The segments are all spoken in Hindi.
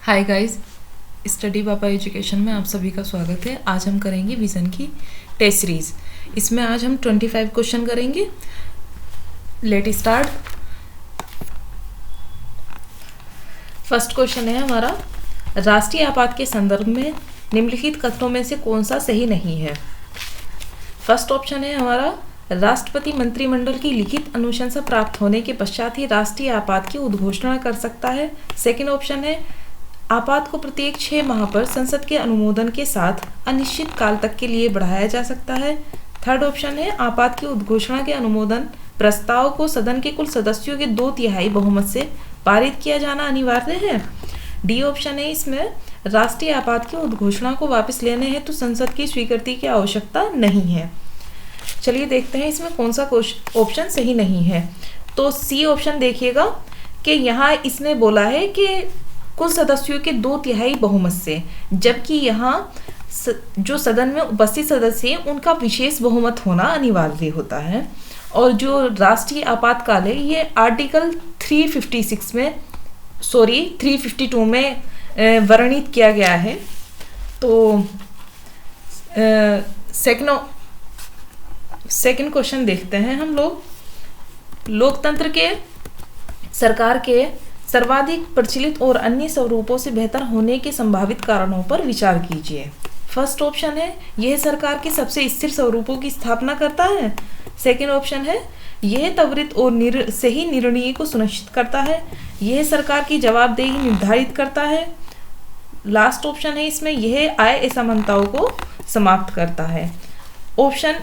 हाय गाइस, स्टडी पापा एजुकेशन में आप सभी का स्वागत है। आज हम करेंगे विज़न की टेस्ट सीरीज़। इसमें आज हम 25 क्वेश्चन करेंगे। Let start. फर्स्ट क्वेश्चन है हमारा, राष्ट्रीय आपात के संदर्भ में निम्नलिखित कथनों में से कौन सा सही नहीं है। फर्स्ट ऑप्शन है हमारा, राष्ट्रपति मंत्रिमंडल की लिखित अनुशंसा प्राप्त होने के पश्चात ही राष्ट्रीय आपात की उद्घोषणा कर सकता है। सेकेंड ऑप्शन है, आपात को प्रत्येक 6 माह पर संसद के अनुमोदन के साथ अनिश्चित काल तक के लिए बढ़ाया जा सकता है। थर्ड ऑप्शन है, आपात की उद्घोषणा के अनुमोदन प्रस्ताव को सदन के कुल सदस्यों के 2/3 बहुमत से पारित किया जाना अनिवार्य है। डी ऑप्शन है, इसमें राष्ट्रीय आपात की उद्घोषणा को वापस लेने हेतु संसद की स्वीकृति की आवश्यकता नहीं है। चलिए देखते हैं इसमें कौन सा ऑप्शन सही नहीं है। तो सी ऑप्शन देखिएगा कि यहाँ इसने बोला है कि कुल सदस्यों के 2/3 बहुमत से, जबकि यहाँ जो सदन में उपस्थित सदस्य हैं उनका विशेष बहुमत होना अनिवार्य होता है। और जो राष्ट्रीय आपातकाल है ये आर्टिकल 352 में वर्णित किया गया है। तो सेकंड क्वेश्चन देखते हैं हम लोग। लोकतंत्र के सरकार के सर्वाधिक प्रचलित और अन्य स्वरूपों से बेहतर होने के संभावित कारणों पर विचार कीजिए। फर्स्ट ऑप्शन है, यह सरकार के सबसे स्थिर स्वरूपों की स्थापना करता है। सेकेंड ऑप्शन है, यह त्वरित और सही निर्णय को सुनिश्चित करता है। यह सरकार की जवाबदेही निर्धारित करता है। लास्ट ऑप्शन है इसमें, यह आय असमानताओं को समाप्त करता है। ऑप्शन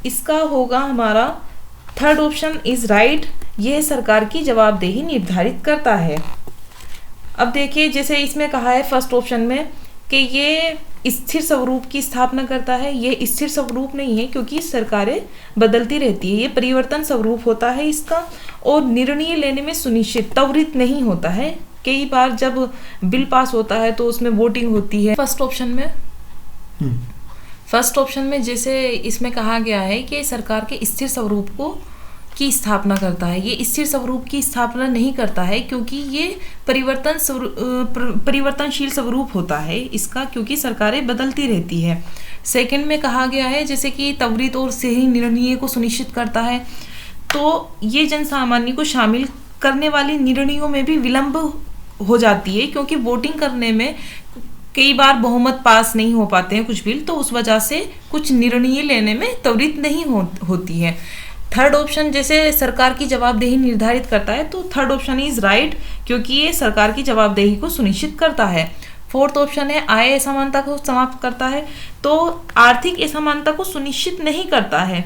इसका होगा हमारा थर्ड ऑप्शन इज राइट, यह सरकार की जवाबदेही निर्धारित करता है। अब देखिए, जैसे इसमें कहा है फर्स्ट ऑप्शन में कि ये स्थिर स्वरूप की स्थापना करता है। ये स्थिर स्वरूप नहीं है क्योंकि सरकारें बदलती रहती है, ये परिवर्तन स्वरूप होता है इसका। और निर्णय लेने में सुनिश्चित त्वरित नहीं होता है। कई बार जब बिल पास होता है तो उसमें वोटिंग होती है। फर्स्ट ऑप्शन में जैसे इसमें कहा गया है कि सरकार के स्थिर स्वरूप की स्थापना करता है, ये स्थिर स्वरूप की स्थापना नहीं करता है क्योंकि ये परिवर्तनशील स्वरूप होता है इसका, क्योंकि सरकारें बदलती रहती है। सेकंड में कहा गया है जैसे कि त्वरित और सही निर्णय को सुनिश्चित करता है, तो ये जन सामान्य को शामिल करने वाले निर्णयों में भी विलंब हो जाती है क्योंकि वोटिंग करने में कई बार बहुमत पास नहीं हो पाते हैं कुछ बिल, तो उस वजह से कुछ निर्णय लेने में त्वरित नहीं होती है। थर्ड ऑप्शन जैसे सरकार की जवाबदेही निर्धारित करता है, तो थर्ड ऑप्शन इज राइट क्योंकि ये सरकार की जवाबदेही को सुनिश्चित करता है। फोर्थ ऑप्शन है, आय असमानता को समाप्त करता है, तो आर्थिक असमानता को सुनिश्चित नहीं करता है।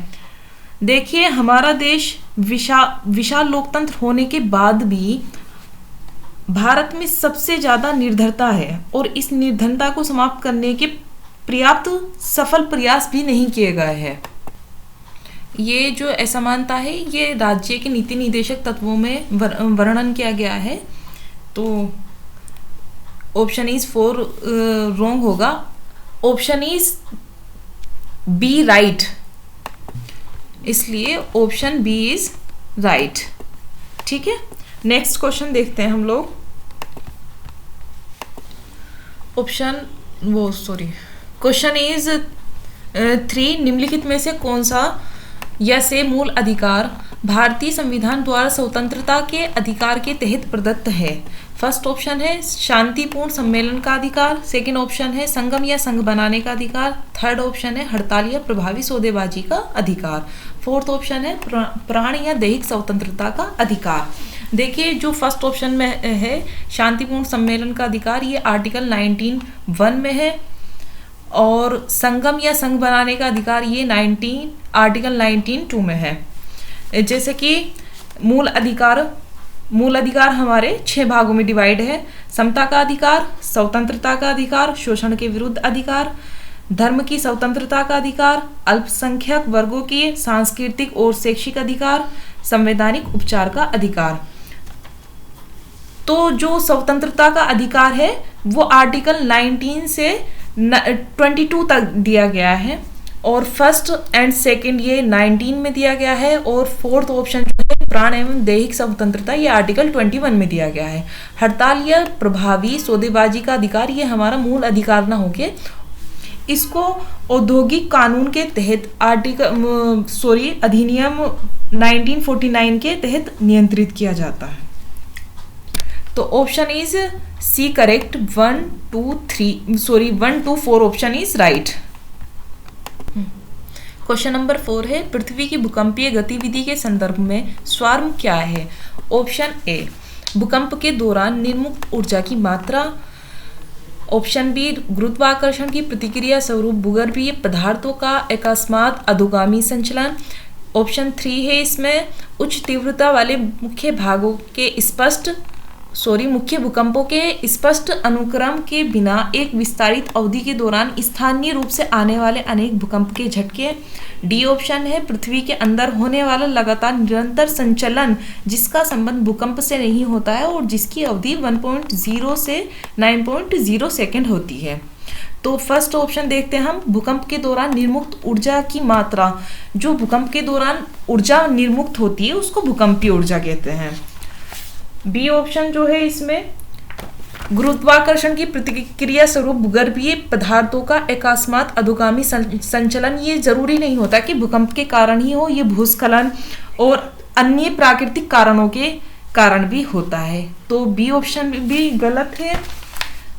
देखिए, हमारा देश विशाल लोकतंत्र होने के बाद भी भारत में सबसे ज्यादा निर्धनता है और इस निर्धनता को समाप्त करने के पर्याप्त सफल प्रयास भी नहीं किए गए हैं। ये जो असमानता है ये राज्य के नीति निर्देशक तत्वों में वर्णन किया गया है। तो ऑप्शन इज 4 रॉन्ग होगा। ऑप्शन इज बी राइट, इसलिए ऑप्शन बी इज राइट। ठीक है, नेक्स्ट क्वेश्चन देखते हैं हम लोग। क्वेश्चन इज 3, निम्नलिखित में से कौन सा या से मूल अधिकार भारतीय संविधान द्वारा स्वतंत्रता के अधिकार के तहत प्रदत्त है। फर्स्ट ऑप्शन है शांतिपूर्ण सम्मेलन का अधिकार। सेकंड ऑप्शन है संगम या संघ बनाने का अधिकार। थर्ड ऑप्शन है हड़ताल या प्रभावी सौदेबाजी का अधिकार। फोर्थ ऑप्शन है प्राण या दैहिक स्वतंत्रता का अधिकार। देखिए, जो फर्स्ट ऑप्शन में है शांतिपूर्ण सम्मेलन का अधिकार, ये आर्टिकल 19(1) में है। और संगम या संघ बनाने का अधिकार ये आर्टिकल 19(2) में है। जैसे कि मूल अधिकार हमारे 6 भागों में डिवाइड है। समता का अधिकार, स्वतंत्रता का अधिकार, शोषण के विरुद्ध अधिकार, धर्म की स्वतंत्रता का अधिकार, अल्पसंख्यक वर्गों के सांस्कृतिक और शैक्षिक अधिकार, संवैधानिक उपचार का अधिकार। तो जो स्वतंत्रता का अधिकार है वो आर्टिकल 19 से 22 तक दिया गया है और फर्स्ट एंड सेकंड ये 19 में दिया गया है और फोर्थ ऑप्शन जो है प्राण एवं दैहिक स्वतंत्रता, ये आर्टिकल 21 में दिया गया है। हड़ताल या प्रभावी सौदेबाजी का अधिकार, ये हमारा मूल अधिकार ना होके इसको औद्योगिक कानून के तहत अधिनियम 1949 के तहत नियंत्रित किया जाता है। तो option is C correct, 1 2 4 option is right. Question number 4 है, पृथ्वी की भूकंपीय गतिविधि के संदर्भ में स्वार्म क्या है? ऑप्शन ए, भूकंप के दौरान निर्मुक्त ऊर्जा की मात्रा। ऑप्शन बी, गुरुत्वाकर्षण की प्रतिक्रिया स्वरूप भूगर्भीय पदार्थों का अकस्मात अधोगामी संचलन। ऑप्शन 3 है इसमें उच्च तीव्रता वाले मुख्य भूकंपों के स्पष्ट अनुक्रम के बिना एक विस्तारित अवधि के दौरान स्थानीय रूप से आने वाले अनेक भूकंप के झटके। डी ऑप्शन है पृथ्वी के अंदर होने वाला लगातार निरंतर संचलन जिसका संबंध भूकंप से नहीं होता है और जिसकी अवधि 1.0 से 9.0 सेकेंड होती है। तो फर्स्ट ऑप्शन देखते हैं हम, भूकंप के दौरान निर्मुक्त ऊर्जा की मात्रा। जो भूकंप के दौरान ऊर्जा निर्मुक्त होती है उसको भूकंपीय ऊर्जा कहते हैं। बी ऑप्शन जो है इसमें गुरुत्वाकर्षण की प्रतिक्रिया स्वरूप भूगर्भीय पदार्थों का अकस्मात अधोगामी संचलन, ये जरूरी नहीं होता कि भूकंप के कारण ही हो, ये भूस्खलन और अन्य प्राकृतिक कारणों के कारण भी होता है। तो बी ऑप्शन भी गलत है।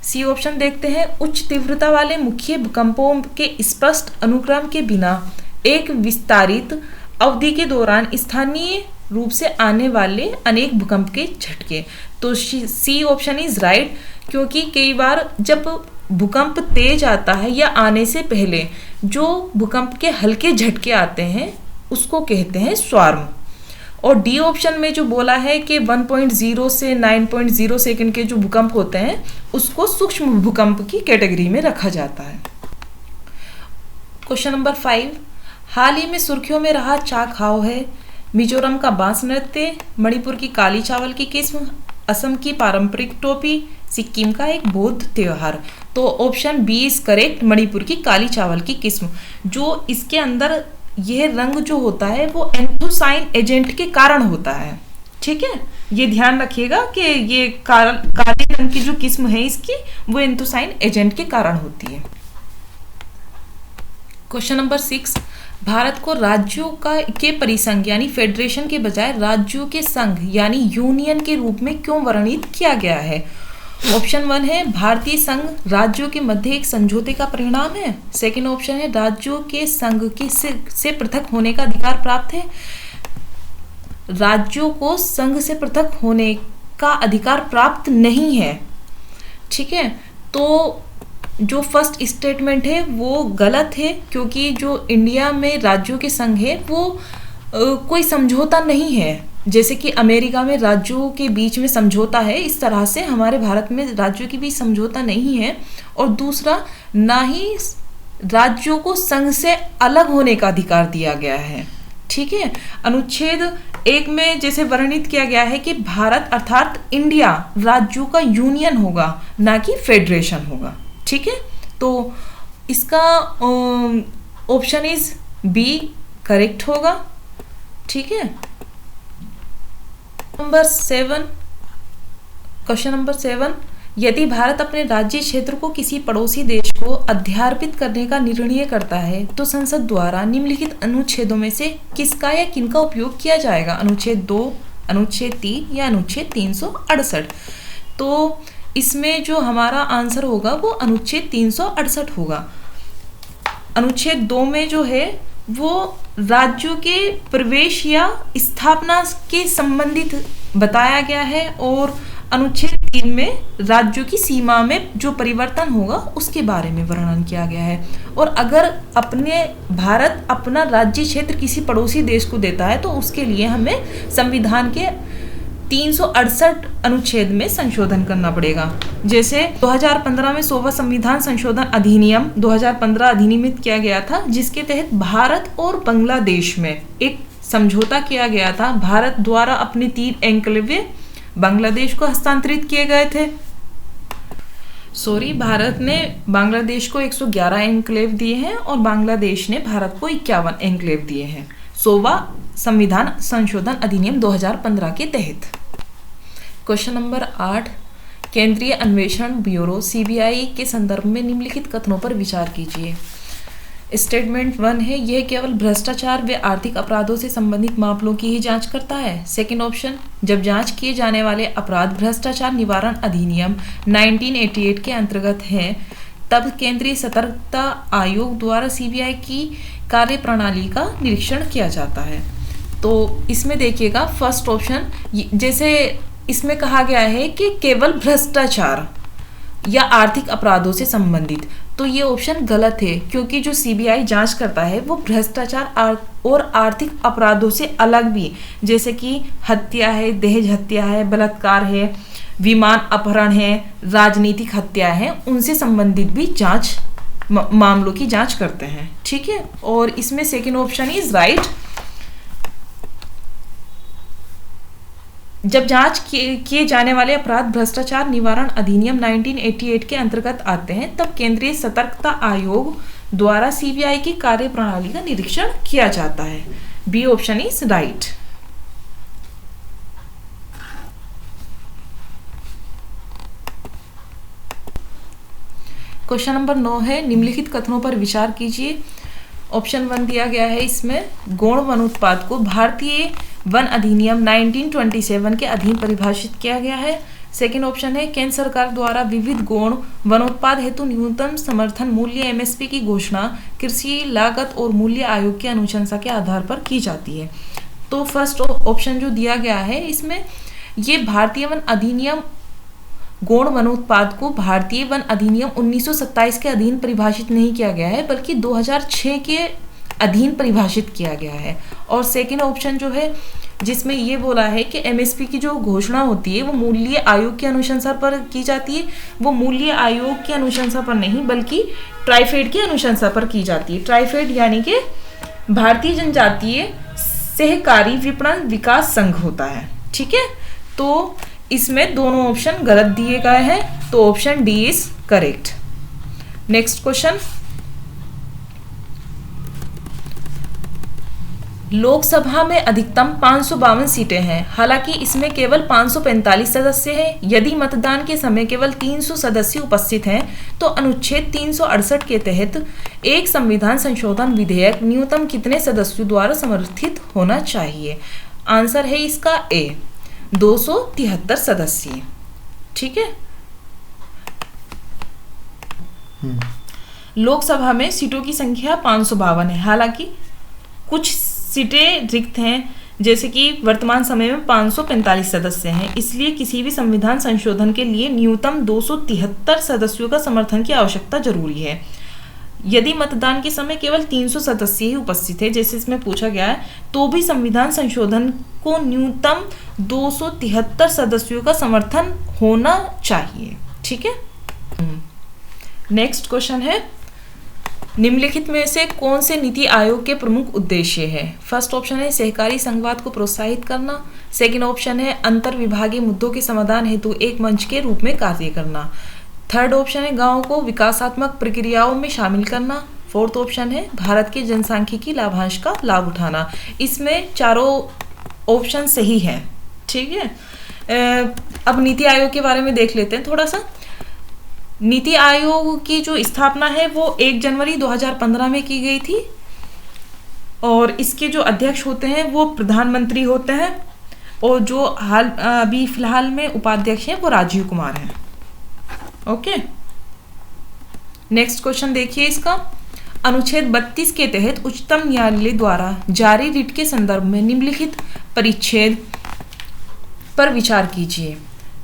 सी ऑप्शन देखते हैं, उच्च तीव्रता वाले मुख्य भूकंपों के स्पष्ट अनुक्रम के बिना एक विस्तारित अवधि के दौरान स्थानीय रूप से आने वाले अनेक भूकंप के झटके। तो सी ऑप्शन इज राइट, क्योंकि कई बार जब भूकंप तेज आता है या आने से पहले जो भूकंप के हल्के झटके आते हैं उसको कहते हैं स्वार्म। और डी ऑप्शन में जो बोला है कि 1.0 से 9.0 सेकंड के जो भूकंप होते हैं उसको सूक्ष्म भूकंप की कैटेगरी में रखा जाता है। क्वेश्चन नंबर 5, हाल ही में सुर्खियों में रहा चाखाओ है। मिजोरम का बांस नृत्य, मणिपुर की काली चावल की किस्म, असम की पारंपरिक टोपी, सिक्किम का एक बौद्ध त्योहार। तो option B is correct, Manipur की काली चावल की किस्म। जो इसके अंदर यह रंग जो होता है वो एंथोसाइन एजेंट के कारण होता है। ठीक है, ये ध्यान रखिएगा कि ये काले रंग की जो किस्म है इसकी वो एंथोसाइन एजेंट के कारण होती है। क्वेश्चन नंबर 6, भारत को राज्यों के परिसंघ यानी फेडरेशन के बजाय राज्यों के संघ यानी यूनियन के रूप में क्यों वर्णित किया गया है? ऑप्शन 1 है भारतीय संघ राज्यों के मध्य एक समझौते का परिणाम है। सेकंड ऑप्शन है राज्यों के संघ से पृथक होने का अधिकार प्राप्त है। राज्यों को संघ से पृथक होने का अधिकार प्राप्त नहीं है। ठीक है, तो जो फर्स्ट स्टेटमेंट है वो गलत है, क्योंकि जो इंडिया में राज्यों के संघ है वो कोई समझौता नहीं है। जैसे कि अमेरिका में राज्यों के बीच में समझौता है, इस तरह से हमारे भारत में राज्यों के बीच समझौता नहीं है। और दूसरा, ना ही राज्यों को संघ से अलग होने का अधिकार दिया गया है। ठीक है, अनुच्छेद 1 में जैसे वर्णित किया गया है कि भारत अर्थात इंडिया राज्यों का यूनियन होगा, ना कि फेडरेशन होगा। ठीक है, तो इसका ऑप्शन इज बी करेक्ट होगा। ठीक है, क्वेश्चन नंबर 7, यदि भारत अपने राज्य क्षेत्र को किसी पड़ोसी देश को अध्यार्पित करने का निर्णय करता है तो संसद द्वारा निम्नलिखित अनुच्छेदों में से किसका या किनका उपयोग किया जाएगा? अनुच्छेद 2, अनुच्छेद 3 या अनुच्छेद 368? तो इसमें जो हमारा आंसर होगा वो अनुच्छेद 368 होगा। अनुच्छेद 2 में जो है वो राज्यों के प्रवेश या स्थापना के संबंधित बताया गया है, और अनुच्छेद 3 में राज्यों की सीमा में जो परिवर्तन होगा उसके बारे में वर्णन किया गया है। और अगर भारत अपना राज्य क्षेत्र किसी पड़ोसी देश को देता है तो उसके लिए हमें संविधान के 368 अनुच्छेद में संशोधन करना पड़ेगा। जैसे 2015 में 100वां संविधान संशोधन अधिनियम 2015 अधिनियमित किया गया था, जिसके तहत भारत और बांग्लादेश में एक समझौता किया गया था। भारत द्वारा अपने 3 एन्क्लेव बांग्लादेश को हस्तांतरित किए गए थे। भारत ने बांग्लादेश को 111 एन्क्लेव दिए हैं और बांग्लादेश ने भारत को 51 एन्क्लेव दिए हैं। 16वां संविधान संशोधन अधिनियम 2015 के तहत। क्वेश्चन नंबर 8, केंद्रीय अन्वेषण ब्यूरो सीबीआई के संदर्भ में निम्नलिखित कथनों पर विचार कीजिए। स्टेटमेंट 1 है, यह केवल भ्रष्टाचार व आर्थिक अपराधों से संबंधित मामलों की ही जांच करता है। सेकंड ऑप्शन, जब जांच किए जाने वाले अपराध भ्रष्टाचार निवारण अधिनियम 1988 के अंतर्गत हैं, तब केंद्रीय सतर्कता आयोग द्वारा सीबीआई की कार्यप्रणाली का निरीक्षण किया जाता है। तो इसमें देखिएगा फर्स्ट ऑप्शन, जैसे इसमें कहा गया है कि केवल भ्रष्टाचार या आर्थिक अपराधों से संबंधित, तो ये ऑप्शन गलत है, क्योंकि जो सीबीआई जांच करता है वो भ्रष्टाचार और आर्थिक अपराधों से अलग भी, जैसे कि हत्या है, दहेज हत्या है, बलात्कार है, विमान अपहरण है, राजनीतिक हत्या है, उनसे संबंधित भी जांच मामलों की जांच करते हैं। ठीक है, और इसमें सेकंड ऑप्शन इज राइट। जब जांच किए जाने वाले अपराध भ्रष्टाचार निवारण अधिनियम 1988 के अंतर्गत आते हैं, तब केंद्रीय सतर्कता आयोग द्वारा सीबीआई की कार्यप्रणाली का निरीक्षण किया जाता है। B option is right. Question number 9 है, निम्नलिखित कथनों पर विचार कीजिए। ऑप्शन 1 दिया गया है, इसमें गौण वनोत्पाद को भारतीय वन अधिनियम 1927 के अधीन परिभाषित किया गया है। सेकेंड ऑप्शन है, केंद्र सरकार द्वारा विविध गौण वनोत्पाद हेतु न्यूनतम समर्थन मूल्य एमएसपी की घोषणा कृषि लागत और मूल्य आयोग की अनुशंसा के आधार पर की जाती है। तो फर्स्ट ऑप्शन जो दिया गया है, इसमें ये भारतीय वन अधिनियम गौण वनोत्पाद को भारतीय वन अधिनियम 1927 के अधीन परिभाषित नहीं किया गया है, बल्कि 2006 के अधीन परिभाषित किया गया है। और सेकंड ऑप्शन जो है, जिसमें ये बोला है कि एमएसपी की जो घोषणा होती है वो मूल्य आयोग की अनुशंसा पर की जाती है, वो मूल्य आयोग की अनुशंसा पर नहीं बल्कि ट्राइफेड की अनुशंसा पर की जाती है। ट्राइफेड यानी कि भारतीय जनजातीय सहकारी विपणन विकास संघ होता है। ठीक है, तो इसमें दोनों ऑप्शन गलत दिए गए हैं, तो option D is correct. Next question, Lok Sabha में अधिकतम 552 सीटें हैं, हालांकि इसमें केवल 545 सदस्य हैं। यदि मतदान के समय केवल 300 सदस्य उपस्थित हैं, तो अनुच्छेद 368 के तहत एक संविधान संशोधन विधेयक न्यूनतम कितने सदस्यों द्वारा समर्थित होना चाहिए? आंसर है इसका ए, 273 सदस्य। ठीक है, लोकसभा में सीटों की संख्या 552 है, हालांकि कुछ सीटें रिक्त हैं, जैसे कि वर्तमान समय में 545 सदस्य हैं, इसलिए किसी भी संविधान संशोधन के लिए न्यूनतम 273 सदस्यों का समर्थन की आवश्यकता जरूरी है। यदि मतदान के समय केवल 300 सदस्य ही उपस्थित है, जैसे इसमें पूछा गया है, तो भी संविधान संशोधन को न्यूनतम 273 सदस्यों का समर्थन होना चाहिए। ठीक है, नेक्स्ट क्वेश्चन है, निम्नलिखित में से कौन से नीति आयोग के प्रमुख उद्देश्य है? फर्स्ट ऑप्शन है सहकारी संघवाद को प्रोत्साहित करना। सेकंड ऑप्शन है अंतर विभागीय मुद्दों के समाधान हेतु एक मंच के रूप में कार्य करना। थर्ड ऑप्शन है गांवों को विकासात्मक प्रक्रियाओं में शामिल करना। फोर्थ ऑप्शन है भारत के जनसांख्यिकी लाभांश का लाभ उठाना। इसमें चारों ऑप्शन सही है। ठीक है, अब नीति आयोग के बारे में देख लेते हैं थोड़ा सा। नीति आयोग की जो स्थापना है वो 1 जनवरी 2015 में की गई थी, और इसके जो अध्यक्ष होते हैं वो प्रधानमंत्री होते हैं, और जो अभी फिलहाल में उपाध्यक्ष हैं वो राजीव कुमार हैं। ओके, नेक्स्ट क्वेश्चन देखिए इसका। अनुच्छेद 32 के तहत उच्चतम न्यायालय द्वारा जारी रिट के संदर्भ में निम्नलिखित परिच्छेद पर विचार कीजिए।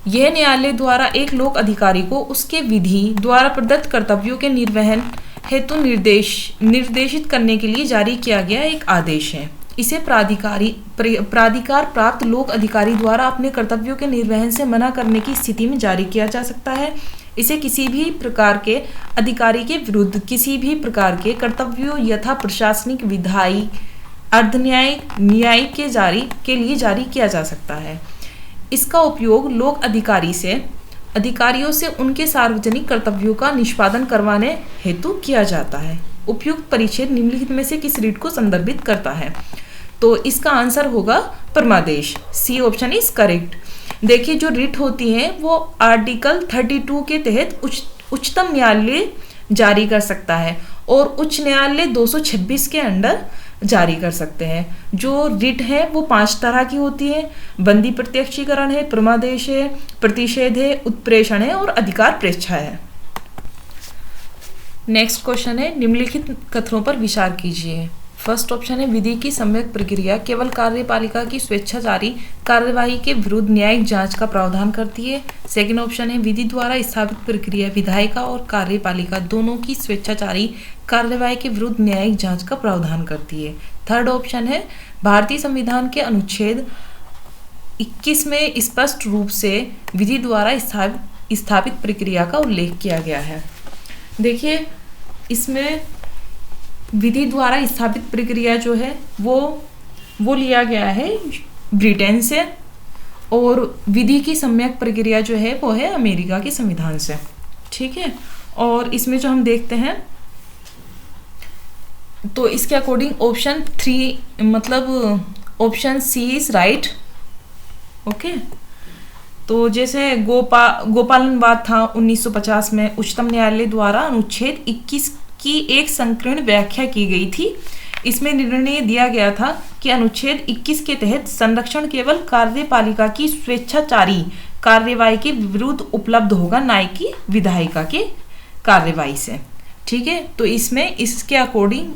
यह न्यायालय द्वारा एक लोक अधिकारी को उसके विधि द्वारा प्रदत्त कर्तव्यों के निर्वहन हेतु निर्देशित करने के लिए जारी किया गया एक आदेश है। इसे प्राधिकार प्राप्त लोक अधिकारी द्वारा अपने कर्तव्यों के निर्वहन से मना करने की स्थिति में जारी किया जा सकता है। इसे किसी भी प्रकार के अधिकारी के विरुद्ध किसी भी प्रकार के कर्तव्यों यथा प्रशासनिक, विधायी, अर्धन्यायिक, न्यायिक के लिए जारी किया जा सकता है। इसका उपयोग लोक अधिकारियों से उनके सार्वजनिक कर्तव्यों का निष्पादन करवाने हेतु किया जाता है। उपयुक्त परिच्छेद निम्नलिखित में से किस रिट को संदर्भित करता है? तो इसका आंसर होगा परमादेश। C option is correct. देखिए जो रिट होती है वो आर्टिकल 32 के तहत उच्चतम न्यायालय जारी कर सकता है और उच्च न्यायालय 226 के अंडर जारी कर सकते हैं। जो रिट है वो 5 तरह की होती है। बंदी प्रत्यक्षीकरण है, परमादेश है, प्रतिषेध है, उत्प्रेषण है और अधिकार प्रेक्षा है। नेक्स्ट क्वेश्चन है निम्नलिखित कथनों पर विचार कीजिए। फर्स्ट ऑप्शन है विधि की सम्यक प्रक्रिया केवल कार्यपालिका की स्वेच्छाचारी कार्यवाही के विरुद्ध न्यायिक जांच का प्रावधान करती है। सेकंड ऑप्शन है विधि द्वारा स्थापित प्रक्रिया विधायिका और कार्यपालिका दोनों की स्वेच्छाचारी कार्यवाही के विरुद्ध न्यायिक जांच का प्रावधान करती है। थर्ड ऑप्शन है भारतीय संविधान के अनुच्छेद 21 में स्पष्ट रूप से विधि द्वारा स्थापित प्रक्रिया का उल्लेख किया गया है। देखिए इसमें विधि द्वारा स्थापित प्रक्रिया जो है वो लिया गया है ब्रिटेन से और विधि की सम्यक प्रक्रिया जो है वो है अमेरिका के संविधान से। ठीक है, और इसमें जो हम देखते हैं तो इसके अकॉर्डिंग ऑप्शन 3 मतलब option C is right. Okay, तो जैसे गोपालनवाद था 1950 में उच्चतम न्यायालय द्वारा अनुच्छेद 21 की एक संकीर्ण व्याख्या की गई थी। इसमें निर्णय दिया गया था कि अनुच्छेद 21 के तहत संरक्षण केवल कार्यपालिका की स्वेच्छाचारी कार्यवाही के विरुद्ध उपलब्ध होगा, न कि विधायिका के कार्यवाही से। ठीक है, तो इसमें इसके अकॉर्डिंग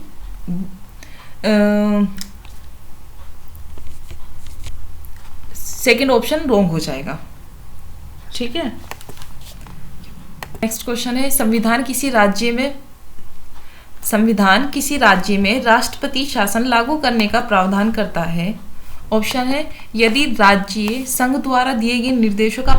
सेकेंड ऑप्शन रॉन्ग हो जाएगा। ठीक है, नेक्स्ट क्वेश्चन है संविधान किसी राज्य में राष्ट्रपति शासन लागू करने का प्रावधान करता है। ऑप्शन है यदि राज्य संघ द्वारा दिए गए निर्देशों का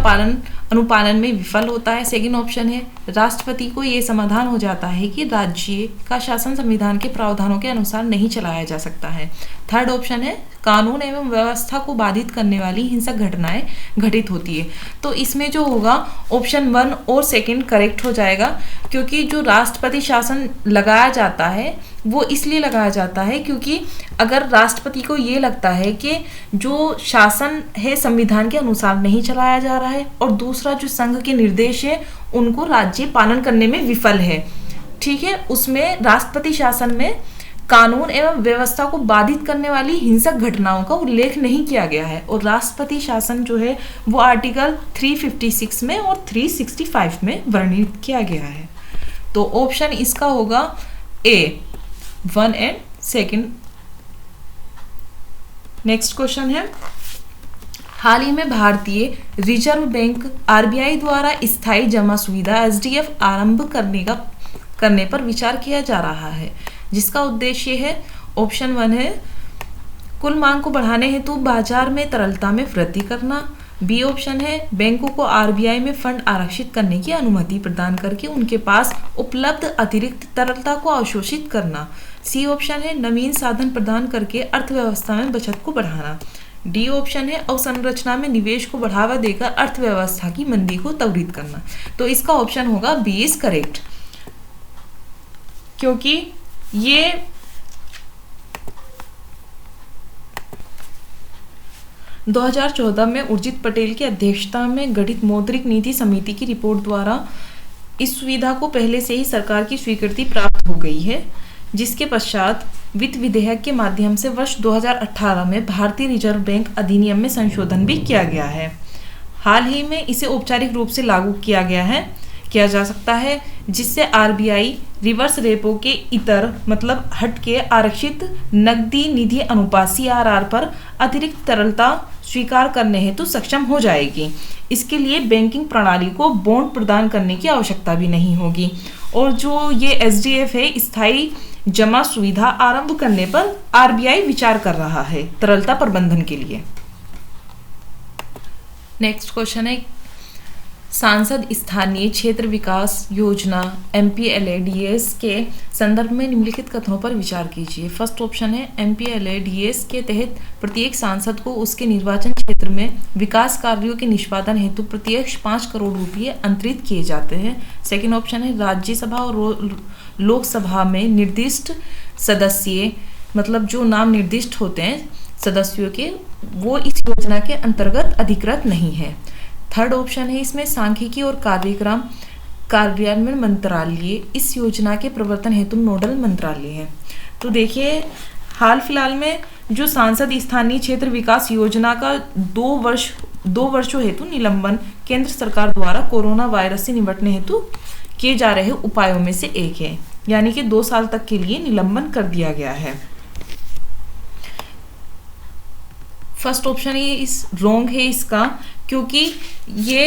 अनुपालन में विफल होता है। सेकंड ऑप्शन है राष्ट्रपति को यह समाधान हो जाता है कि राज्य का शासन संविधान के प्रावधानों के अनुसार नहीं चलाया जा सकता है। थर्ड ऑप्शन है कानून एवं व्यवस्था को बाधित करने वाली हिंसक घटनाएं घटित होती है। तो इसमें जो होगा ऑप्शन 1 और सेकंड करेक्ट हो जाएगा, क्योंकि जो राष्ट्रपति शासन लगाया जाता है वो इसलिए लगाया जाता है क्योंकि अगर राष्ट्रपति को ये लगता है कि जो शासन है संविधान के अनुसार नहीं चलाया जा रहा है और दूसरा जो संघ के निर्देश है उनको राज्य पालन करने में विफल है। ठीक है, उसमें राष्ट्रपति शासन में कानून एवं व्यवस्था को बाधित करने वाली हिंसक घटनाओं का उल्लेख नहीं किया गया है और राष्ट्रपति शासन जो है वो आर्टिकल 356 में और 365 में वर्णित किया गया है। तो ऑप्शन इसका होगा ए 1 एंड सेकंड। नेक्स्ट क्वेश्चन है हाल ही में भारतीय रिजर्व बैंक आरबीआई द्वारा स्थायी जमा सुविधा एसडीएफ आरंभ करने पर विचार किया जा रहा है, जिसका उद्देश्य है। ऑप्शन 1 है कुल मांग को बढ़ाने हेतु बाजार में तरलता में वृद्धि करना। बी ऑप्शन है बैंकों को आरबीआई में फंड आरक्षित करने की अनुमति प्रदान करके उनके पास उपलब्ध अतिरिक्त तरलता को अवशोषित करना। सी ऑप्शन है नवीन साधन प्रदान करके अर्थव्यवस्था में बचत को बढ़ाना। डी ऑप्शन है अवसंरचना में निवेश को बढ़ावा देकर अर्थव्यवस्था की मंदी को त्वरित करना। तो इसका ऑप्शन होगा बी इज करेक्ट, क्योंकि ये 2014 में उर्जित पटेल की अध्यक्षता में गठित मौद्रिक नीति समिति की रिपोर्ट द्वारा इस सुविधा को पहले से ही सरकार की स्वीकृति प्राप्त हो गई है, जिसके पश्चात वित्त विधेयक के माध्यम से वर्ष 2018 में भारतीय रिजर्व बैंक अधिनियम में संशोधन भी किया गया है। हाल ही में इसे औपचारिक रूप से लागू किया जा सकता है, जिससे आरबीआई रिवर्स रेपो के इतर मतलब हट के आरक्षित नकदी निधि अनुपात सीआरआर पर अतिरिक्त तरलता स्वीकार करने हेतु सक्षम हो जाएगी। इसके लिए बैंकिंग प्रणाली को बॉन्ड प्रदान करने की आवश्यकता भी नहीं होगी और जो ये एसडीएफ है स्थायी जमा सुविधा आरंभ करने पर आरबीआई विचार कर रहा है तरलता प्रबंधन के लिए। नेक्स्ट क्वेश्चन है सांसद स्थानीय क्षेत्र विकास योजना MPLADS के संदर्भ में निम्नलिखित कथनों पर विचार कीजिए। फर्स्ट ऑप्शन है MPLADS के तहत प्रत्येक सांसद को उसके निर्वाचन क्षेत्र में विकास कार्यों के निष्पादन हेतु प्रत्यक्ष 5 करोड़ रुपये अंतरित किए जाते हैं। सेकेंड ऑप्शन है राज्यसभा और लोकसभा में निर्दिष्ट सदस्य मतलब जो नाम निर्दिष्ट होते हैं सदस्यों के, वो इस योजना के अंतर्गत अधिकृत नहीं है। थर्ड ऑप्शन है इसमें सांख्यिकी और कार्यक्रम कार्यान्वयन मंत्रालय इस योजना के प्रवर्तन हेतु नोडल मंत्रालय है। तो देखिए हाल फिलहाल में जो सांसद स्थानीय क्षेत्र विकास योजना का 2 वर्षों हेतु निलंबन केंद्र सरकार द्वारा कोरोना वायरस से निपटने हेतु किए जा रहे उपायों में से एक है, यानी कि 2 साल तक के लिए निलंबन कर दिया गया है। फर्स्ट ऑप्शन ये इस रॉन्ग है इसका, क्योंकि ये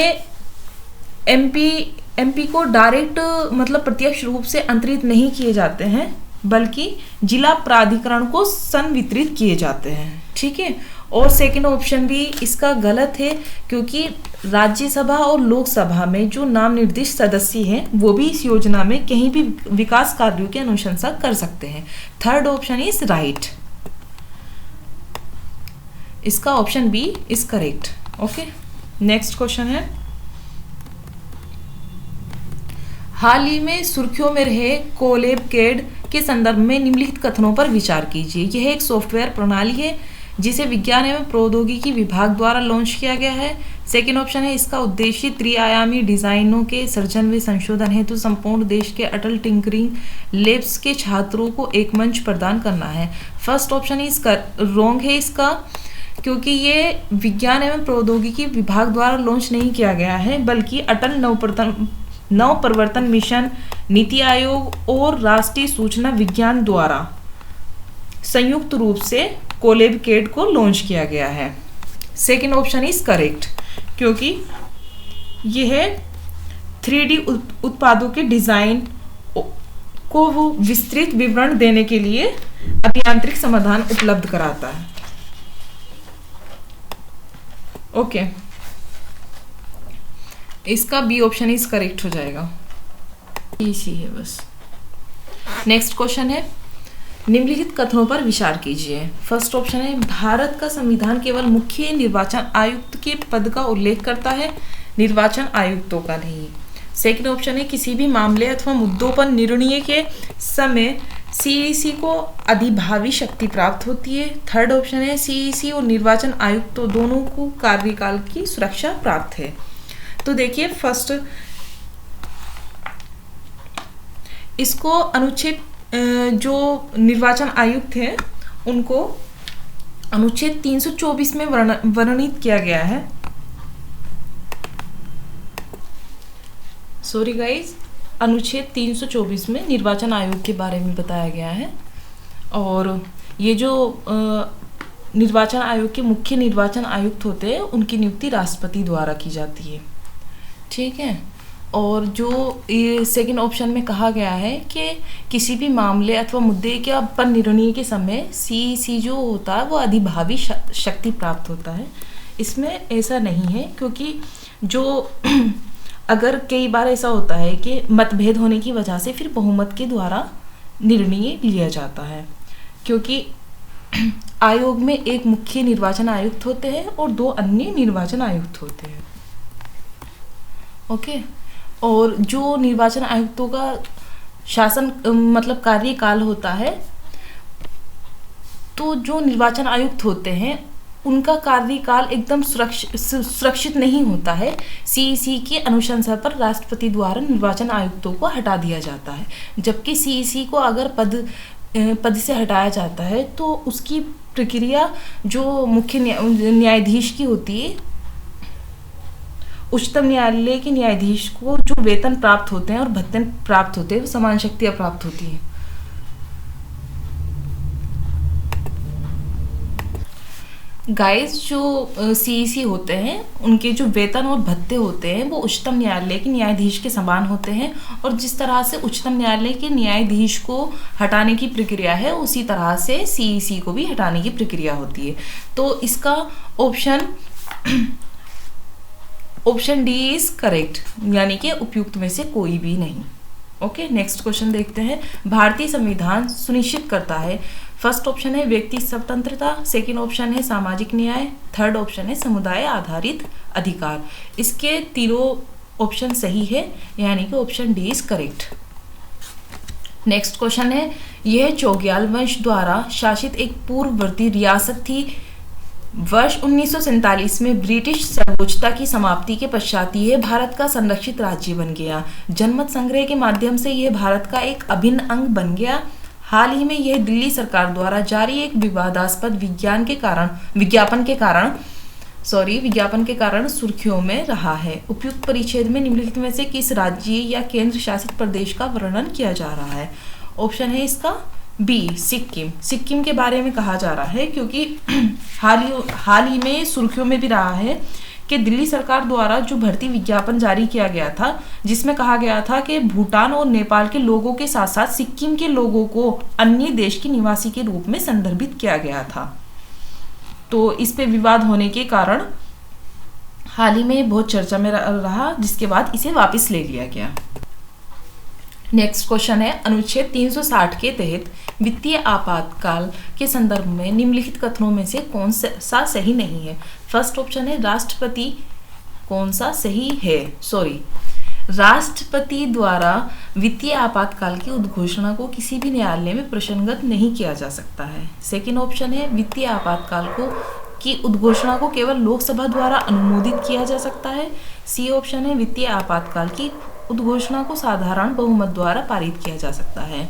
एमपी को डायरेक्ट मतलब प्रत्यक्ष रूप से अंतरित नहीं किए जाते हैं, बल्कि जिला प्राधिकरण को संवितरित किए जाते हैं। ठीक है। और सेकंड ऑप्शन भी इसका गलत है, क्योंकि राज्यसभा और लोकसभा में जो नाम निर्दिष्ट सदस्य हैं वो भी इस योजना में कहीं भी विकास कार्यों की अनुशंसा कर सकते हैं। थर्ड ऑप्शन इज राइट, इसका option B is correct. Okay, next question है, हाल ही में सुर्खियों में रहे कोलैबकेड के संदर्भ में निम्नलिखित कथनों पर विचार कीजिए। यह एक सॉफ्टवेयर प्रणाली है जिसे विज्ञान एवं प्रौद्योगिकी विभाग द्वारा लॉन्च किया गया है। सेकेंड ऑप्शन है इसका उद्देश्य त्रिआयामी डिजाइनों के सृजन व संशोधन हेतु संपूर्ण देश के अटल टिंकरिंग लैब्स के छात्रों को एक मंच प्रदान करना है। फर्स्ट ऑप्शन इसका रॉन्ग है इसका, क्योंकि ये विज्ञान एवं प्रौद्योगिकी विभाग द्वारा लॉन्च नहीं किया गया है, बल्कि अटल नवप्रवर्तन मिशन, नीति आयोग और राष्ट्रीय सूचना विज्ञान द्वारा संयुक्त रूप से कोलैबकेड को लॉन्च किया गया है। सेकेंड ऑप्शन इज करेक्ट, क्योंकि यह 3D उत्पादों के डिजाइन को वो विस्तृत विवरण देने के लिए अभियांत्रिक समाधान उपलब्ध कराता है। ओके, इसका बी ऑप्शन इज करेक्ट हो जाएगा, इसी है बस। नेक्स्ट क्वेश्चन है, निम्नलिखित कथनों पर विचार कीजिए। फर्स्ट ऑप्शन है भारत का संविधान केवल मुख्य निर्वाचन आयुक्त के पद का उल्लेख करता है, निर्वाचन आयुक्तों का नहीं। सेकंड ऑप्शन है किसी भी मामले अथवा मुद्दों पर निर्णय के समय सीईसी को अधिभावी शक्ति प्राप्त होती है। थर्ड ऑप्शन है सीईसी और निर्वाचन आयुक्त तो दोनों को कार्यकाल की सुरक्षा प्राप्त है। तो देखिए फर्स्ट, इसको अनुच्छेद जो निर्वाचन आयुक्त हैं उनको अनुच्छेद 324 में वर्णित किया गया है। सॉरी गाइस, अनुच्छेद 324 में निर्वाचन आयोग के बारे में बताया गया है। और ये जो निर्वाचन आयोग के मुख्य निर्वाचन आयुक्त होते हैं उनकी नियुक्ति राष्ट्रपति द्वारा की जाती है। ठीक है। और जो ये सेकंड ऑप्शन में कहा गया है कि किसी भी मामले अथवा मुद्दे के पर निर्णय के समय सीईसी जो होता है वो अधिभावी शक्ति प्राप्त होता है, इसमें ऐसा नहीं है, क्योंकि जो अगर कई बार ऐसा होता है कि मतभेद होने की वजह से फिर बहुमत के द्वारा निर्णय लिया जाता है, क्योंकि आयोग में एक मुख्य निर्वाचन आयुक्त होते हैं और 2 अन्य निर्वाचन आयुक्त होते हैं। ओके। और जो निर्वाचन आयुक्तों का शासन मतलब कार्यकाल होता है, तो जो निर्वाचन आयुक्त होते हैं उनका कार्यकाल एकदम सुरक्षित नहीं होता है। सीईसी की अनुशंसा पर राष्ट्रपति द्वारा निर्वाचन आयुक्तों को हटा दिया जाता है, जबकि सीईसी को अगर पद से हटाया जाता है तो उसकी प्रक्रिया जो मुख्य न्यायाधीश की होती है, उच्चतम न्यायालय के न्यायाधीश को जो वेतन प्राप्त होते हैं और भत्ते प्राप्त होते हैं वो समान शक्तियां प्राप्त होती हैं। गाइस, जो सीईसी होते हैं उनके जो वेतन और भत्ते होते हैं वो उच्चतम न्यायालय के न्यायाधीश के समान होते हैं, और जिस तरह से उच्चतम न्यायालय के न्यायाधीश को हटाने की प्रक्रिया है उसी तरह से सीईसी को भी हटाने की प्रक्रिया होती है। तो इसका ऑप्शन डी इज करेक्ट, यानी कि उपयुक्त में से कोई भी नहीं। ओके, नेक्स्ट क्वेश्चन देखते हैं। भारतीय संविधान सुनिश्चित करता है, फर्स्ट ऑप्शन है व्यक्ति स्वतंत्रता, सेकंड ऑप्शन है सामाजिक न्याय, थर्ड ऑप्शन है समुदाय आधारित अधिकार। इसके तीनों ऑप्शन सही है, यानी कि option D is correct. Next question है, यह चौग्याल वंश द्वारा शासित एक पूर्ववर्ती रियासत थी। वर्ष 1947 में ब्रिटिश सर्वोच्चता की समाप्ति के पश्चात यह भारत का संरक्षित राज्य बन गया। जनमत संग्रह के माध्यम से यह भारत का एक अभिन्न अंग बन गया। हाल ही में यह दिल्ली सरकार द्वारा जारी एक विवादास्पद विज्ञापन के कारण सुर्खियों में रहा है। उपयुक्त परिच्छेद में निम्नलिखित में से किस राज्य या केंद्र शासित प्रदेश का वर्णन किया जा रहा है? ऑप्शन है इसका बी, सिक्किम के बारे में कहा जा रहा है, क्योंकि हाल ही में सुर्खियों में भी रहा है कि दिल्ली सरकार द्वारा जो भर्ती विज्ञापन जारी किया गया था, जिसमें कहा गया था कि भूटान और नेपाल के लोगों के साथ साथ सिक्किम के लोगों को अन्य देश के निवासी के रूप में संदर्भित किया गया था। तो इस पे विवाद होने के कारण हाल ही में बहुत चर्चा में रहा, जिसके बाद इसे वापस ले लिया गया। नेक्स्ट क्वेश्चन है, अनुच्छेद 360 के तहत वित्तीय आपातकाल के संदर्भ में निम्नलिखित कथनों में से कौन सा सही नहीं है? फर्स्ट ऑप्शन है राष्ट्रपति राष्ट्रपति द्वारा वित्तीय आपातकाल की उद्घोषणा को किसी भी न्यायालय में प्रसंगत नहीं किया जा सकता है। सेकेंड ऑप्शन है वित्तीय आपातकाल की उद्घोषणा को केवल लोकसभा द्वारा अनुमोदित किया जा सकता है। सी ऑप्शन है वित्तीय आपातकाल की उद्घोषणा को साधारण बहुमत द्वारा पारित किया जा सकता है।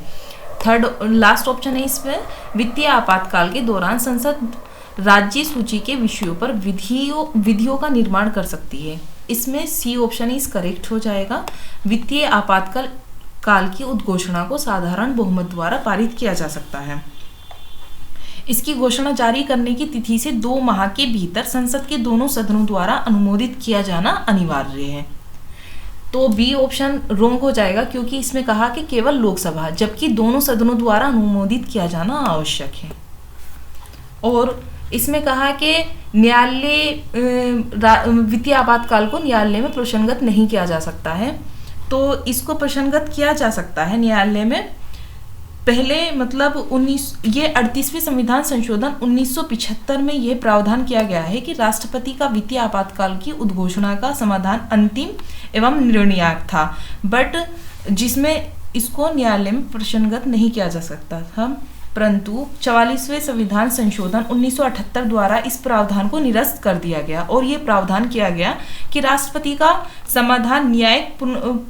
थर्ड लास्ट ऑप्शन है इसमें वित्तीय आपातकाल के दौरान संसद राज्य सूची के विषयों पर विधियों का निर्माण कर सकती है। इसमें सी ऑप्शन इस करेक्ट हो जाएगा। वित्तीय आपातकाल की उद्घोषणा को साधारण बहुमत द्वारा पारित किया जा सकता है। इसकी घोषणा जारी करने की तिथि से 2 माह के भीतर संसद के दोनों सदनों द्वारा अनुमोदित किया जाना अनिवार्य है। तो बी ऑप्शन रोंग हो जाएगा, क्योंकि इसमें कहा कि केवल लोकसभा, जबकि दोनों सदनों द्वारा अनुमोदित किया जाना आवश्यक है। और इसमें कहा कि न्यायालय वित्तीय आपातकाल को न्यायालय में प्रसंगत नहीं किया जा सकता है। तो इसको प्रसंगत किया जा सकता है न्यायालय में। पहले मतलब 38वें संविधान संशोधन 1975 में यह प्रावधान किया गया है कि राष्ट्रपति का वित्तीय आपातकाल की उद्घोषणा का समाधान अंतिम एवं निर्णायक था, बट जिसमें इसको न्यायालय में प्रसंगत नहीं किया जा सकता था। परंतु 44वें संविधान संशोधन 1978 द्वारा इस प्रावधान को निरस्त कर दिया गया और ये प्रावधान किया गया कि राष्ट्रपति का समाधान न्यायिक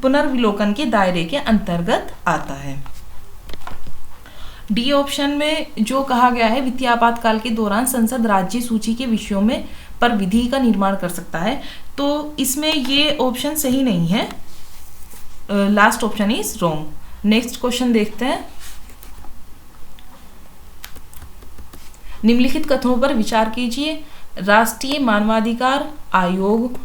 पुनर्विलोकन के दायरे के अंतर्गत आता है। डी ऑप्शन में जो कहा गया है वित्तीय आपातकाल के दौरान संसद राज्य सूची के विषयों में पर विधि का निर्माण कर सकता है, तो इसमें ये ऑप्शन सही नहीं है। Last option is wrong. Next question देखते हैं। निम्नलिखित कथनों पर विचार कीजिए। राष्ट्रीय मानवाधिकार आयोग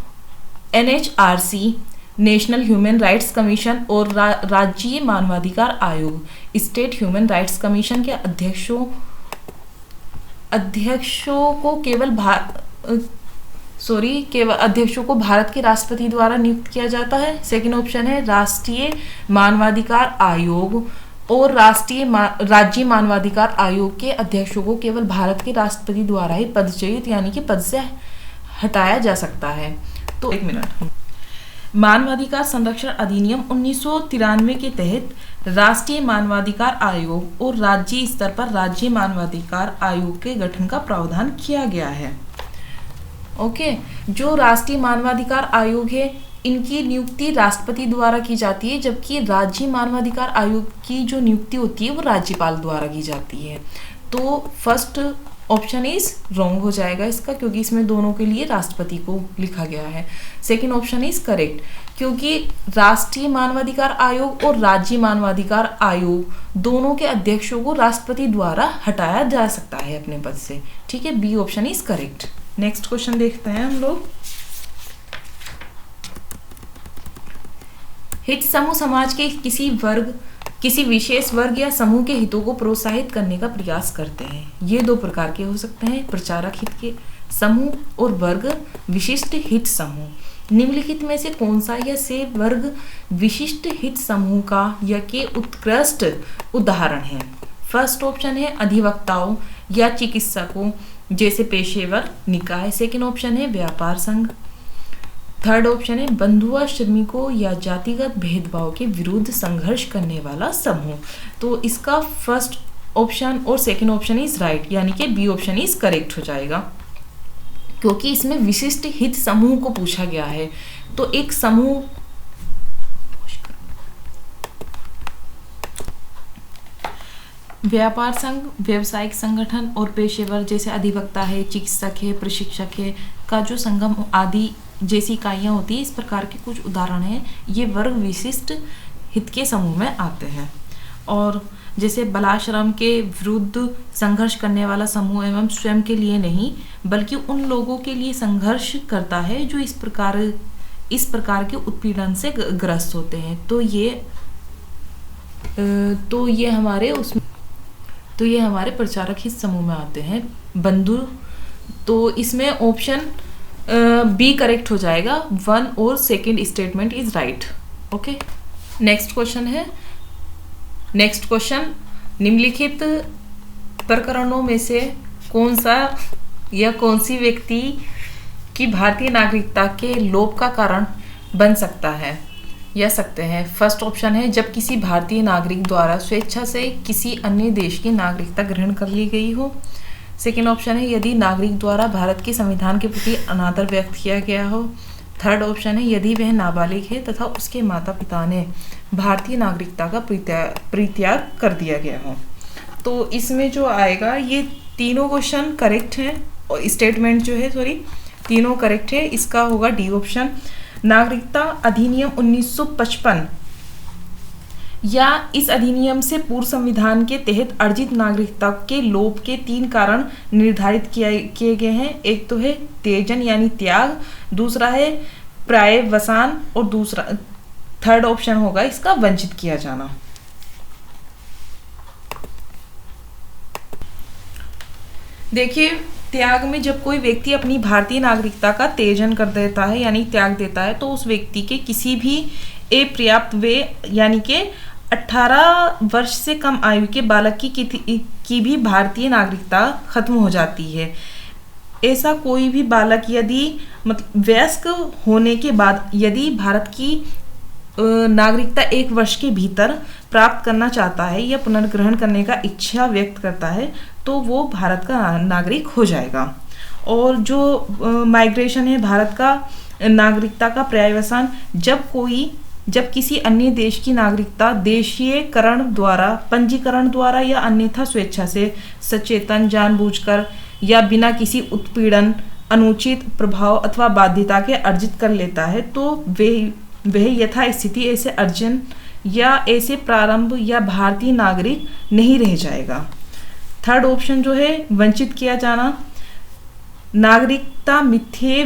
NHRC, national human rights commission और राज्य मानवाधिकार आयोग स्टेट ह्यूमन राइट्स कमीशन के अध्यक्षों को भारत के राष्ट्रपति द्वारा नियुक्त किया जाता है। सेकंड ऑप्शन है राष्ट्रीय मानवाधिकार आयोग और राज्य मानवाधिकार आयोग के अध्यक्षों को केवल भारत के राष्ट्रपति द्वारा ही पदच्युत यानी कि पद से हटाया जा सकता है। तो एक मिनट। मानवाधिकार संरक्षण अधिनियम 1993 के तहत राष्ट्रीय मानवाधिकार आयोग और राज्य स्तर पर राज्य मानवाधिकार आयोग के गठन का प्रावधान किया गया है। ओके, जो राष्ट्रीय मानवाधिकार आयोग है इनकी नियुक्ति राष्ट्रपति द्वारा की जाती है, जबकि राज्य मानवाधिकार आयोग की जो नियुक्ति होती है वो राज्यपाल द्वारा की जाती है। तो फर्स्ट ऑप्शन इज रॉन्ग हो जाएगा इसका, क्योंकि इसमें दोनों के लिए राष्ट्रपति को लिखा गया है। सेकंड ऑप्शन इज करेक्ट, क्योंकि राष्ट्रीय मानवाधिकार आयोग और राज्य मानवाधिकार आयोग दोनों के अध्यक्षों को राष्ट्रपति द्वारा हटाया जा सकता है अपने पद से। ठीक है, B option is correct. Next question देखते हैं हम लोग। हित समूह समाज के किसी विशेष वर्ग या समूह के हितों को प्रोत्साहित करने का प्रयास करते हैं। ये 2 प्रकार के हो सकते हैं, प्रचारक हित के समूह और वर्ग विशिष्ट हित समूह। निम्नलिखित में से कौन सा या से वर्ग विशिष्ट हित समूह का या के उत्कृष्ट उदाहरण है? फर्स्ट ऑप्शन है अधिवक्ताओं या चिकित्सकों जैसे पेशेवर निकाय। सेकेंड ऑप्शन है व्यापार संघ। थर्ड ऑप्शन है बंधुआ श्रमिकों या जातिगत भेदभाव के विरुद्ध संघर्ष करने वाला समूह। तो इसका फर्स्ट ऑप्शन और सेकंड ऑप्शन इज राइट, यानी कि बी ऑप्शन इज करेक्ट हो जाएगा, क्योंकि इसमें विशिष्ट हित समूह को पूछा गया है। तो एक समूह व्यापार संघ, व्यवसायिक संगठन और पेशेवर जैसे अधिवक्ता है, चिकित्सक है, प्रशिक्षक है का जो संगम आदि जैसी इकाइयाँ होती है, इस प्रकार के कुछ उदाहरण हैं। ये वर्ग विशिष्ट हित के समूह में आते हैं। और जैसे बालाश्रम के विरुद्ध संघर्ष करने वाला समूह एवं स्वयं के लिए नहीं बल्कि उन लोगों के लिए संघर्ष करता है जो इस प्रकार के उत्पीड़न से ग्रस्त होते हैं। तो ये हमारे प्रचारक हित समूह में आते हैं। बंधु, तो इसमें ऑप्शन बी करेक्ट हो जाएगा, 1 और second statement is right. Okay, next question निम्नलिखित प्रकरणों में से कौन सा या कौन सी व्यक्ति की भारतीय नागरिकता के लोप का कारण बन सकता है या सकते हैं। फर्स्ट ऑप्शन है जब किसी भारतीय नागरिक द्वारा स्वेच्छा से किसी अन्य देश की नागरिकता ग्रहण कर ली गई हो। सेकेंड ऑप्शन है यदि नागरिक द्वारा भारत के संविधान के प्रति अनादर व्यक्त किया गया हो। थर्ड ऑप्शन है यदि वह नाबालिग है तथा उसके माता पिता ने भारतीय नागरिकता का परित्याग कर दिया गया हो। तो इसमें जो आएगा, ये तीनों क्वेश्चन करेक्ट हैं और स्टेटमेंट जो है तीनों करेक्ट है। इसका होगा डी ऑप्शन। नागरिकता अधिनियम 1955 या इस अधिनियम से पूर्व संविधान के तहत अर्जित नागरिकता के लोप के 3 कारण निर्धारित किए गए हैं। एक तो है त्यजन यानी त्याग, दूसरा है पर्यायवसान और थर्ड ऑप्शन होगा इसका वंचित किया जाना। देखिए, त्याग में जब कोई व्यक्ति अपनी भारतीय नागरिकता का त्यजन कर देता है यानी त्याग देता है, तो उस व्यक्ति के किसी भी अपर्याप्त यानी कि 18 वर्ष से कम आयु के बालक की भी भारतीय नागरिकता खत्म हो जाती है। ऐसा कोई भी बालक यदि वयस्क होने के बाद यदि भारत की नागरिकता 1 वर्ष के भीतर प्राप्त करना चाहता है या पुनर्ग्रहण करने का इच्छा व्यक्त करता है, तो वो भारत का नागरिक हो जाएगा। और जो माइग्रेशन है भारत का नागरिकता का पर्यायवसान, जब किसी अन्य देश की नागरिकता देशीयकरण द्वारा, पंजीकरण द्वारा या अन्यथा स्वेच्छा से, सचेतन, जानबूझकर या बिना किसी उत्पीड़न, अनुचित प्रभाव अथवा बाध्यता के अर्जित कर लेता है, तो वह यथास्थिति ऐसे अर्जन या ऐसे प्रारंभ या भारतीय नागरिक नहीं रह जाएगा। थर्ड ऑप्शन जो है वंचित किया जाना, नागरिकता मिथ्ये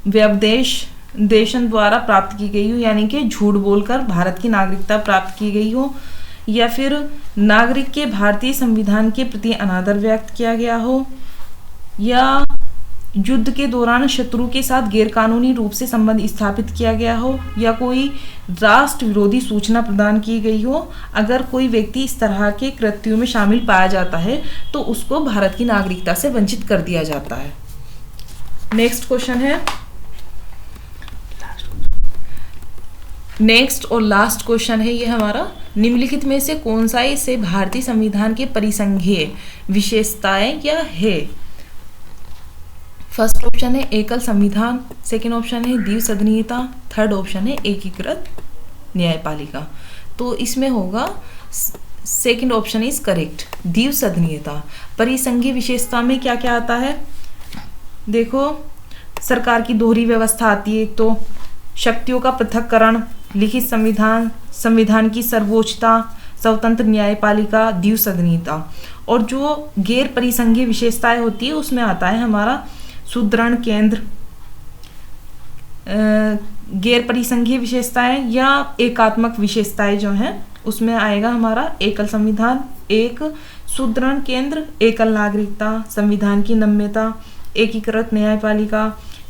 व्यपदेशन द्वारा प्राप्त की गई हो, यानी कि झूठ बोलकर भारत की नागरिकता प्राप्त की गई हो, या फिर नागरिक के भारतीय संविधान के प्रति अनादर व्यक्त किया गया हो, या युद्ध के दौरान शत्रु के साथ गैरकानूनी रूप से संबंध स्थापित किया गया हो, या कोई राष्ट्र विरोधी सूचना प्रदान की गई हो। अगर कोई व्यक्ति इस तरह के कृत्यों में शामिल पाया जाता है तो उसको भारत की नागरिकता से वंचित कर दिया जाता है। नेक्स्ट क्वेश्चन है, नेक्स्ट और लास्ट क्वेश्चन है ये हमारा, निम्नलिखित में से कौन सा इसे भारतीय संविधान के परिसंघीय विशेषताएं या है। फर्स्ट ऑप्शन है एकल संविधान, सेकेंड ऑप्शन है द्विसदनीयता, थर्ड ऑप्शन है एकीकृत न्यायपालिका। तो इसमें होगा सेकेंड ऑप्शन इज करेक्ट, द्विसदनीयता। परिसंघीय विशेषता में क्या क्या आता है, देखो सरकार की दोहरी व्यवस्था आती है, एक तो शक्तियों का पृथक्करण, लिखित संविधान, संविधान की सर्वोच्चता, स्वतंत्र न्यायपालिका, द्विसदनीयता। और जो गैर परिसंघीय विशेषताएं होती है उसमें आता है हमारा सुदृढ़ केंद्र, गैर परिसंघीय विशेषताएं या एकात्मक विशेषताएं जो हैं उसमें आएगा हमारा एकल संविधान, एक सुदृढ़ केंद्र, एकल नागरिकता, संविधान की नम्यता, एकीकृत न्यायपालिका,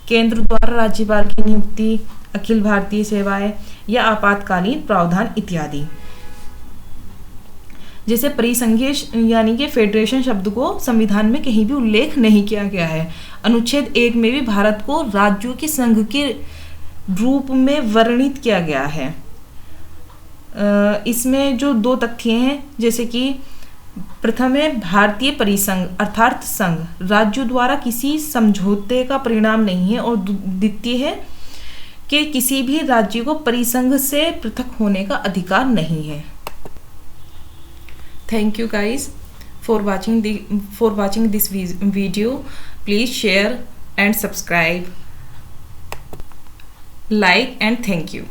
केंद्र द्वारा राज्यपाल की नियुक्ति, अखिल भारतीय सेवाएं या आपातकालीन प्रावधान इत्यादि। जैसे परिसंघीय यानी कि फेडरेशन शब्द को संविधान में कहीं भी उल्लेख नहीं किया गया है। अनुच्छेद 1 में भी भारत को राज्यों के संघ के रूप में वर्णित किया गया है। इसमें जो 2 तथ्य हैं, जैसे कि प्रथम है भारतीय परिसंघ अर्थात संघ राज्यों द्वारा किसी समझौते का परिणाम नहीं है, और द्वितीय है कि किसी भी राज्य को परिसंघ से पृथक होने का अधिकार नहीं है। Thank you guys for watching this video. Please share and subscribe, like, and thank you.